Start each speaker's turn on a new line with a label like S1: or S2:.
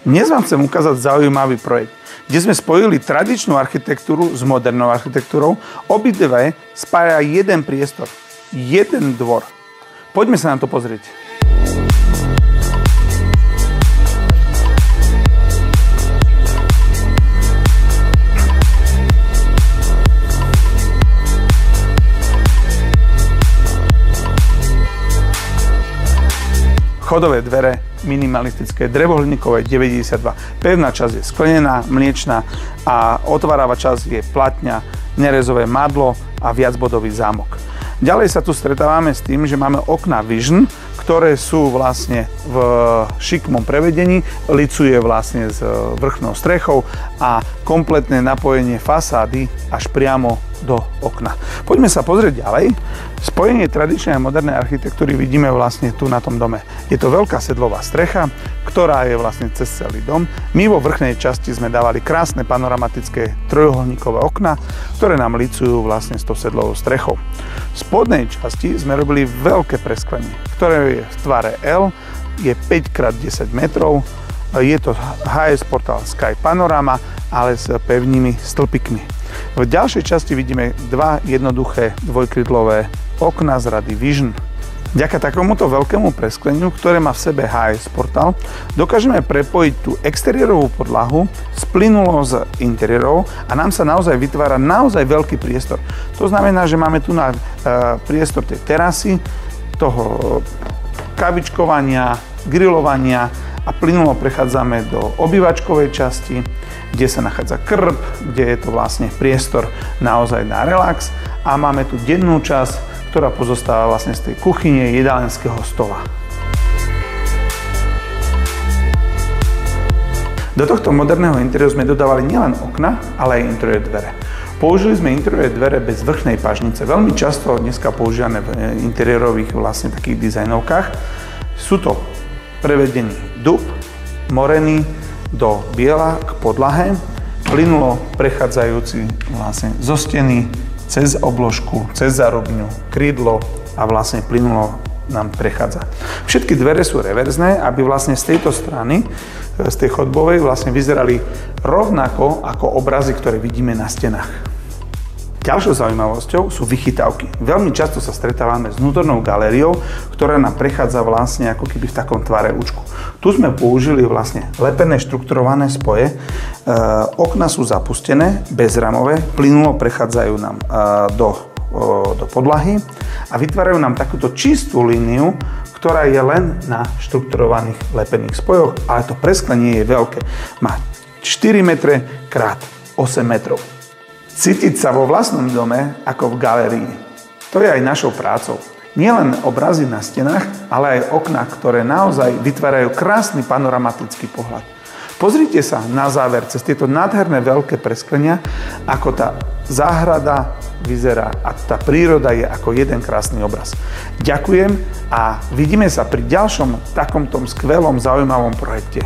S1: Dnes vám chcem ukázať zaujímavý projekt, kde sme spojili tradičnú architektúru s modernou architektúrou. Obidve spája jeden priestor, jeden dvor. Poďme sa na to pozrieť. Chodové dvere, minimalistické, drevohliníkové 92. Pevná časť je sklenená, mliečna a otváravá časť je platňa, nerezové madlo a viacbodový zámok. Ďalej sa tu stretávame s tým, že máme okná Vision, ktoré sú vlastne v šikmom prevedení, licuje vlastne s vrchnou strechou a kompletné napojenie fasády až priamo do okna. Poďme sa pozrieť ďalej. Spojenie tradičnej a modernej architektúry vidíme vlastne tu na tom dome. Je to veľká sedlová strecha, ktorá je vlastne cez celý dom. My vo vrchnej časti sme dávali krásne panoramatické trojuholníkové okná, ktoré nám licujú vlastne s tou sedlovou strechou. V spodnej časti sme robili veľké presklenie, ktoré je v tvare L, je 5x10 metrov, je to HS Portal Sky Panorama, ale s pevnými stĺpikmi. V ďalšej časti vidíme dva jednoduché dvojkrydlové okná z rady Vision. Vďaka takomuto veľkému preskleniu, ktoré má v sebe HS Portal, dokážeme prepojiť tú exteriérovú podlahu s plynulo s interiérov a nám sa naozaj vytvára naozaj veľký priestor. To znamená, že máme tu na priestor tej terasy, toho kavičkovania, grilovania a plynulo prechádzame do obývačkovej časti, kde sa nachádza krb, kde je to vlastne priestor naozaj na relax a máme tu dennú časť, ktorá pozostáva vlastne z tej kuchyne, jedálenského stola. Do tohto moderného interiéru sme dodávali nielen okna, ale aj interiér dvere. Použili sme interiér dvere bez vrchnej pažnice. Veľmi často dneska používané v interiérových vlastne takých dizajnovkách. Sú to prevedený dub, morený do biela k podlahe, plynulo prechádzajúci vlastne zo steny, cez obložku, cez zárubňu, krídlo a vlastne plynulo nám prechádza. Všetky dvere sú reverzné, aby vlastne z tejto strany, z tej chodbovej, vlastne vyzerali rovnako ako obrazy, ktoré vidíme na stenách. Ďalšou zaujímavosťou sú vychytávky. Veľmi často sa stretávame s vnútornou galériou, ktorá nám prechádza vlastne ako keby v takom tvare účku. Tu sme použili vlastne lepené štrukturované spoje. Okná sú zapustené, bezramové, plynulo prechádzajú nám do podlahy a vytvárajú nám takúto čistú líniu, ktorá je len na štrukturovaných lepených spojoch, ale to presklenie je veľké. Má 4 metre krát 8 metrov. Cítiť sa vo vlastnom dome ako v galérii. To je aj našou prácou. Nielen obrazy na stenách, ale aj okná, ktoré naozaj vytvárajú krásny panoramatický pohľad. Pozrite sa na záver cez tieto nádherné veľké presklenia, ako tá záhrada vyzerá a tá príroda je ako jeden krásny obraz. Ďakujem a vidíme sa pri ďalšom takomto skvelom, zaujímavom projekte.